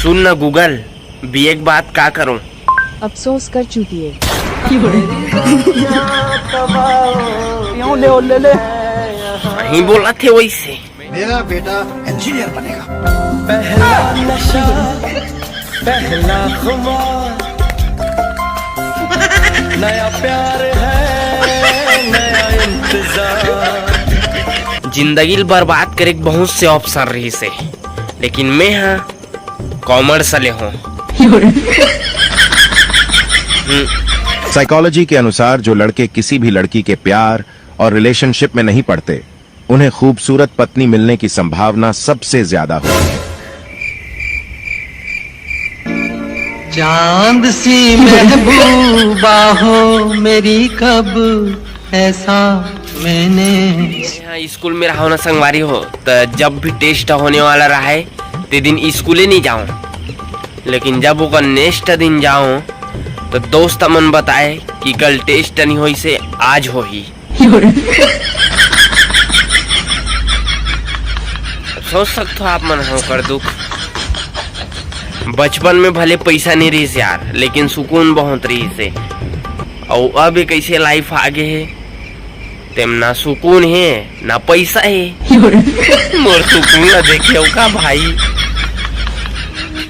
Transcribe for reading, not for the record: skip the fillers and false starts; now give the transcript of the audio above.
सुन ना गूगल, भी एक बात का करूं? अफसोस कर चुकी है। नहीं बोला थे वैसे। मेरा बेटा इंजीनियर बनेगा। पहला नशा, पहला खुमार, नया प्यार है, नया इंतजार। जिंदगी बर्बाद करे बहुत से ऑप्शन रही से, लेकिन मैं हाँ कॉमर्स ले हूँ। साइकोलॉजी के अनुसार जो लड़के किसी भी लड़की के प्यार और रिलेशनशिप में नहीं पड़ते, उन्हें खूबसूरत पत्नी मिलने की संभावना सबसे ज्यादा होती है। चांद सी महबूबा हो मेरी, कब ऐसा मैंने। यहाँ स्कूल में रहो ना संगवारी हो, तो जब भी टेस्ट होने वाला रहा है ते दिन स्कूले नहीं जाऊं, लेकिन जब वो नेक्स्ट दिन जाऊं तो दोस्त मन बताए कि कल टेस्ट नहीं हुई से आज हो ही। सोच सकते हो आप मन हो कर दुख। बचपन में भले पैसा नहीं रही यार, लेकिन सुकून बहुत रही से। और अब एक ऐसे लाइफ आगे है, तेम ना सुकून है ना पैसा है। मोर सुकून ना देखे का भाई।